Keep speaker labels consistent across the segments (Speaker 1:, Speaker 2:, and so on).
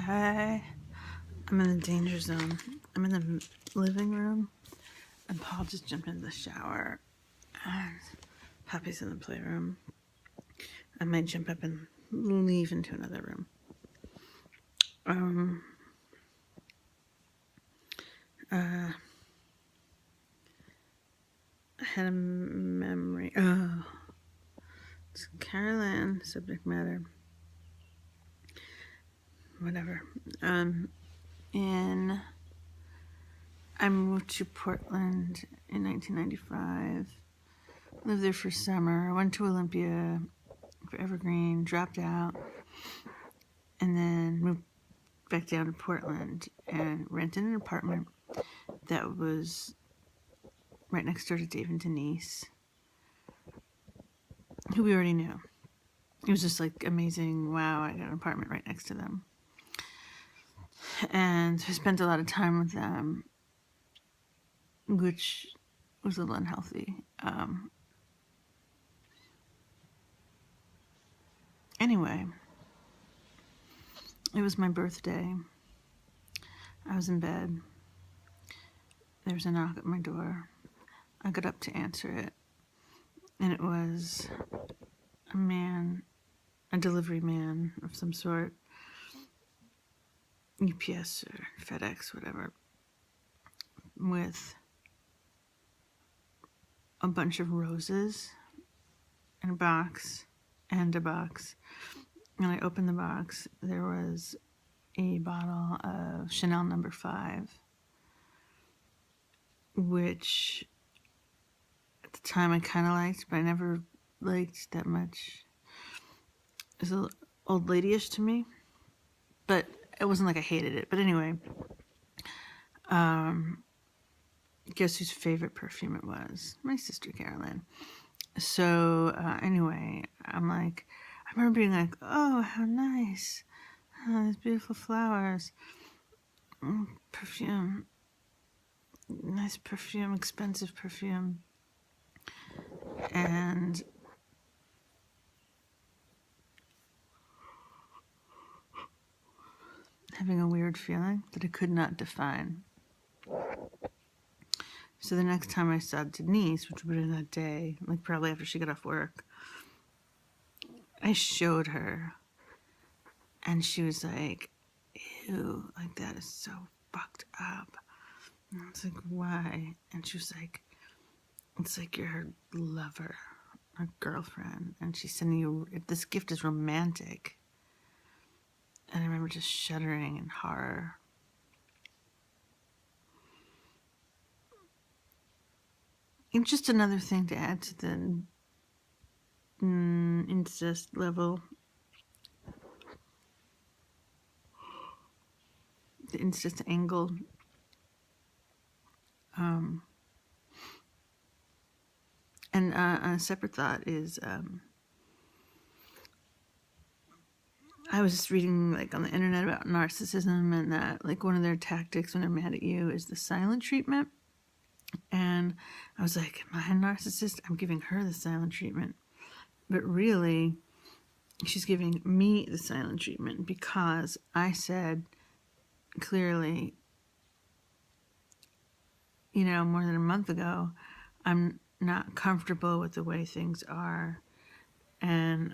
Speaker 1: Okay. I'm in the danger zone. I'm in the living room, and Paul just jumped into the shower, and Poppy's in the playroom. I might jump up and leave into another room. I had a memory. Oh, it's Carolyn, subject matter. Whatever. I moved to Portland in 1995. Lived there for summer. Went to Olympia for Evergreen. Dropped out, and then moved back down to Portland and rented an apartment that was right next door to Dave and Denise, who we already knew. It was just like amazing. Wow, I got an apartment right next to them. And I spent a lot of time with them, which was a little unhealthy. Anyway, it was my birthday. I was in bed. There was a knock at my door. I got up to answer it, and it was a man, a delivery man of some sort, UPS or FedEx, whatever, with a bunch of roses in a box and a box. And I opened the box. There was a bottle of Chanel No. 5, which at the time I kind of liked, but I never liked that much. It was a little old ladyish to me, but it wasn't like I hated it. But anyway, guess whose favorite perfume it was? My sister Carolyn. So anyway, I remember being like, oh, how nice. Oh, these beautiful flowers. Perfume. Nice perfume, expensive perfume. And having a weird feeling that I could not define. So the next time I saw Denise, which would have been that day, like probably after she got off work, I showed her, and she was like, ew, like that is so fucked up. And I was like, why? And she was like, it's like you're her lover, her girlfriend, and she's sending you, this gift is romantic. And I remember just shuddering in horror. And just another thing to add to the incest level. The incest angle. And a separate thought is, I was just reading like on the internet about narcissism, and that like one of their tactics when they're mad at you is the silent treatment. And I was like, am I a narcissist? I'm giving her the silent treatment. But really, she's giving me the silent treatment because I said clearly, more than a month ago, I'm not comfortable with the way things are. And,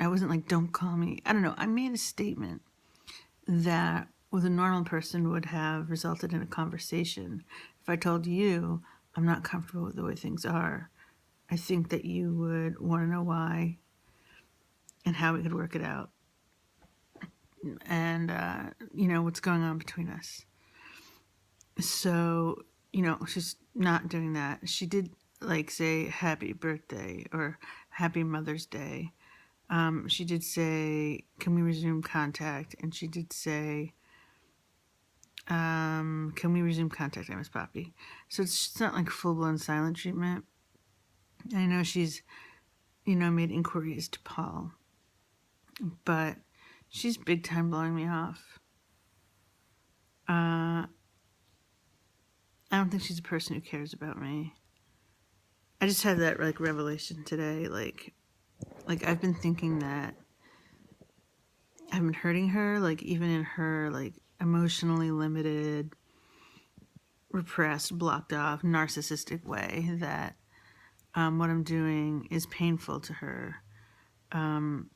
Speaker 1: I wasn't like, don't call me. I don't know. I made a statement that with a normal person would have resulted in a conversation. If I told you I'm not comfortable with the way things are, I think that you would want to know why and how we could work it out. And, what's going on between us. So, she's not doing that. She did like say happy birthday or happy Mother's Day. She did say, can we resume contact? And she did say, can we resume contact? I miss Poppy. So it's not like full-blown silent treatment. I know she's, made inquiries to Paul, but she's big time blowing me off. I don't think she's a person who cares about me. I just had that like revelation today. Like I've been thinking that I've been hurting her, like even in her like emotionally limited, repressed, blocked off, narcissistic way, that what I'm doing is painful to her. And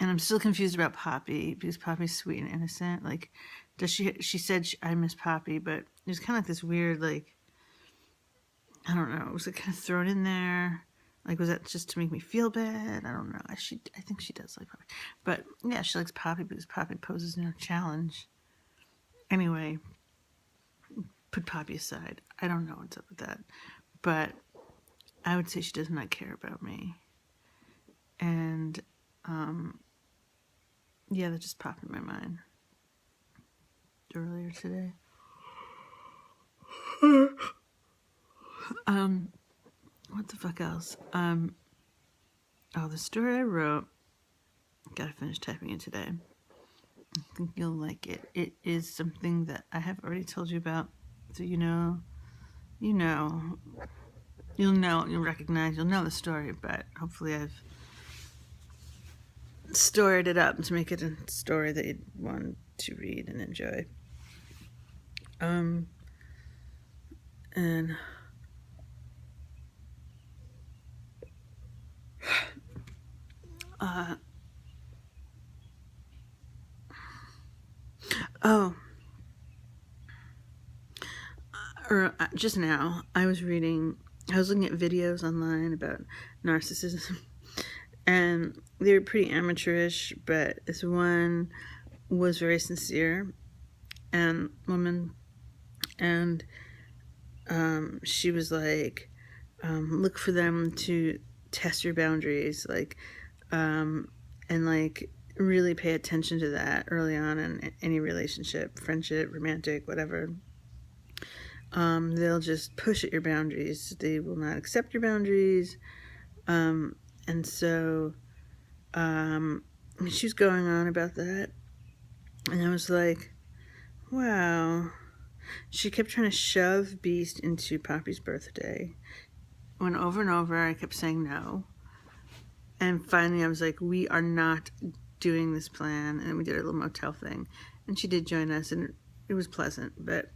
Speaker 1: I'm still confused about Poppy, because Poppy's sweet and innocent. Like, does she said I miss Poppy, but it was kind of like this weird, like, I don't know. Was it kind of thrown in there? Like, was that just to make me feel bad? I don't know. I think she does like Poppy. But yeah, she likes Poppy because Poppy poses no challenge. Anyway, put Poppy aside. I don't know what's up with that. But I would say she does not care about me. And yeah, that just popped in my mind earlier today. What the fuck else? The story I wrote, gotta finish typing it today. I think you'll like it. It is something that I have already told you about, so you'll recognize, you'll know the story, but hopefully I've stored it up to make it a story that you'd want to read and enjoy. And just now I was looking at videos online about narcissism, and they were pretty amateurish, but this one was very sincere and woman, and she was like, look for them to test your boundaries, like, and like really pay attention to that early on in any relationship, friendship, romantic, whatever. They'll just push at your boundaries. They will not accept your boundaries. And so she was going on about that, and I was like, wow. She kept trying to shove Beast into Poppy's birthday. Went over and over. I kept saying no. And finally I was like, we are not doing this plan. And we did a little motel thing. And she did join us, and it was pleasant. But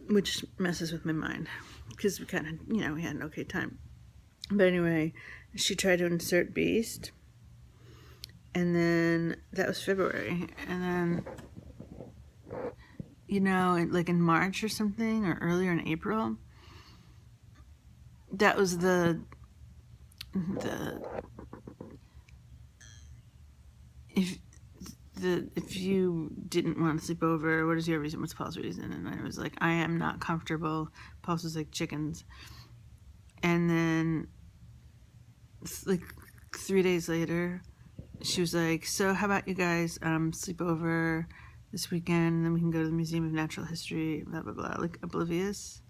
Speaker 1: which messes with my mind, because we kind of, we had an okay time. But anyway, she tried to insert Beast. And then that was February. And then, like in March or something, or earlier in April, that was if you didn't want to sleep over, what is your reason? What's Paul's reason? And I was like, I am not comfortable. Paul was like, chickens. And then like 3 days later, she was like, so how about you guys sleep over this weekend, and then we can go to the Museum of Natural History, blah blah blah, like oblivious.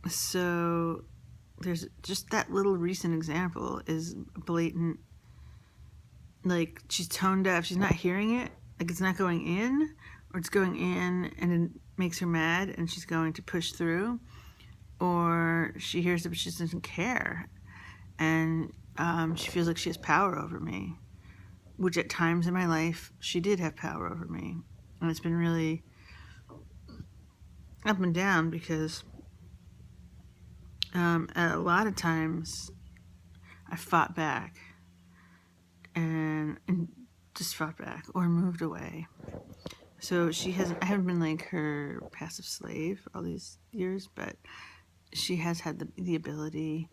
Speaker 1: So there's just that little recent example is blatant. Like, she's tone deaf. She's not hearing it. Like, it's not going in, or it's going in and it makes her mad and she's going to push through, or she hears it but she doesn't care, and she feels like she has power over me, which at times in my life she did have power over me, and it's been really up and down, because at a lot of times I fought back and just fought back or moved away. So I haven't been like her passive slave all these years, but she has had the ability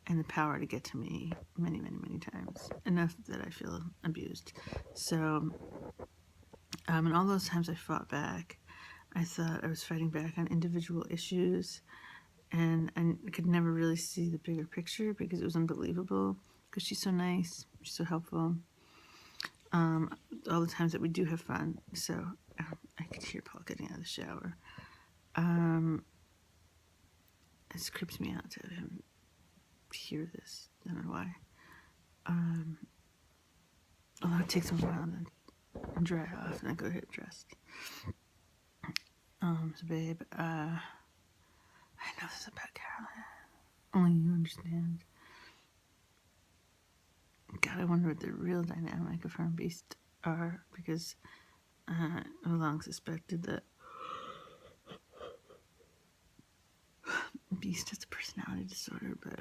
Speaker 1: and the power to get to me many, many, many times, enough that I feel abused. So, and all those times I fought back, I thought I was fighting back on individual issues, and I could never really see the bigger picture, because it was unbelievable, because she's so nice, she's so helpful. All the times that we do have fun. So I could hear Paul getting out of the shower. It creeps me out to have him hear this. I don't know why. Although it takes him a while to dry off, and I go get dressed. So babe, I know this about Caroline. Only you understand. God, I wonder what the real dynamic of her and Beast are, because I've long suspected that Beast has a personality disorder, but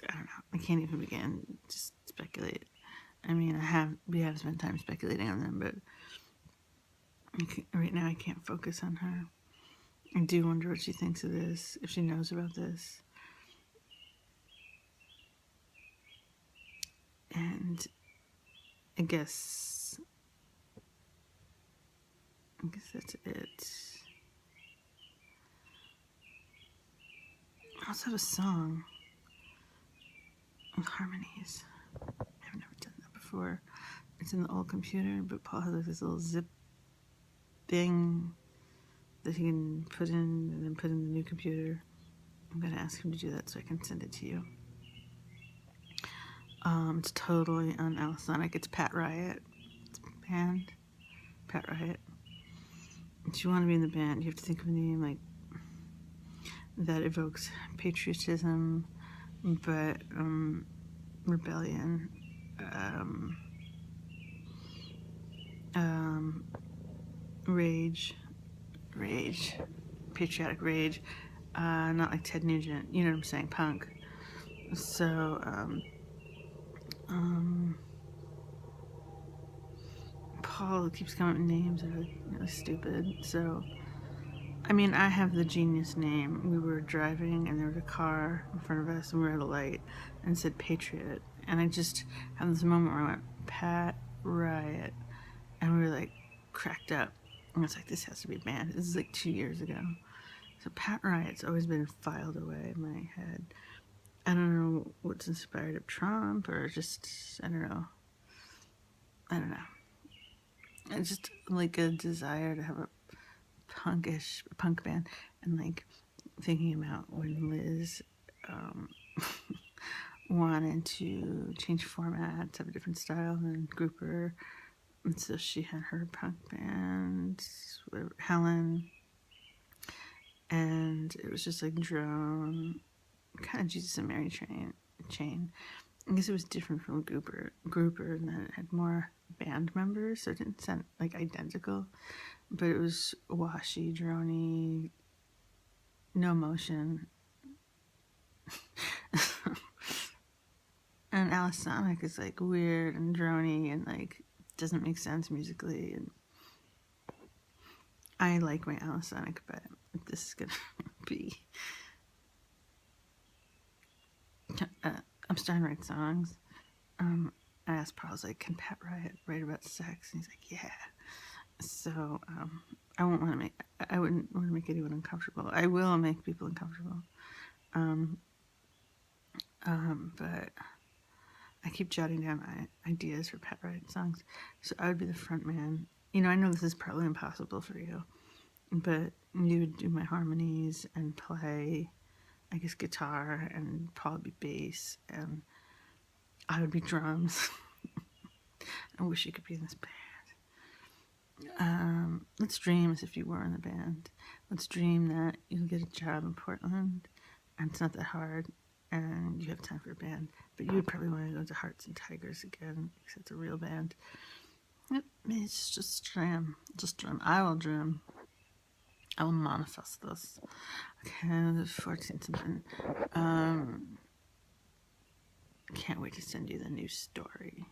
Speaker 1: I don't know. I can't even begin to speculate. I mean, we have spent time speculating on them, but right now I can't focus on her. I do wonder what she thinks of this, if she knows about this. And I guess that's it. I also have a song with harmonies. I've never done that before. It's in the old computer, but Paul has like this little zip thing that he can put in and then put in the new computer. I'm gonna ask him to do that so I can send it to you. It's totally on Alisonic. It's Pat Riot. It's a band. Pat Riot. If you want to be in the band, you have to think of a name like that evokes patriotism, but rebellion, rage, patriotic rage, not like Ted Nugent, you know what I'm saying, punk. So, Paul keeps coming up with names that are really stupid. So, I mean, I have the genius name. We were driving and there was a car in front of us and we were at a light and it said Patriot. And I just had this moment where I went, Pat Riot. And we were like cracked up. And I was like, this has to be a band. This is like 2 years ago. So Pat Riot's always been filed away in my head. I don't know what's inspired of Trump or just, I don't know. It's just like a desire to have a punk band, and like thinking about when Liz wanted to change formats, have a different style than Grouper, and so she had her punk band, Helen, and it was just like Drone, kind of Jesus and Mary chain. I guess it was different from Grouper, and then it had more band members, so it didn't sound like identical, but it was washy, droney, no motion. And Alisonic is like weird and droney and like doesn't make sense musically. And I like my Alisonic, but if this is gonna be, I'm starting to write songs. I asked Paul, I was like, can Pat Riot write about sex? And he's like, yeah. So I wouldn't want to make anyone uncomfortable. I will make people uncomfortable. But I keep jotting down ideas for Pat Riot songs. So I would be the front man. You know, I know this is probably impossible for you, but you would do my harmonies and play, I guess, guitar, and Paul would be bass, and I would be drums. I wish you could be in this band. Let's dream as if you were in the band. Let's dream that you'll get a job in Portland, and it's not that hard, and you have time for a band. But you would probably want to go to Hearts and Tigers again, because it's a real band. It's just dream. Just dream. I will dream. I will manifest this. Okay, the 14th. Can't wait to send you the new story.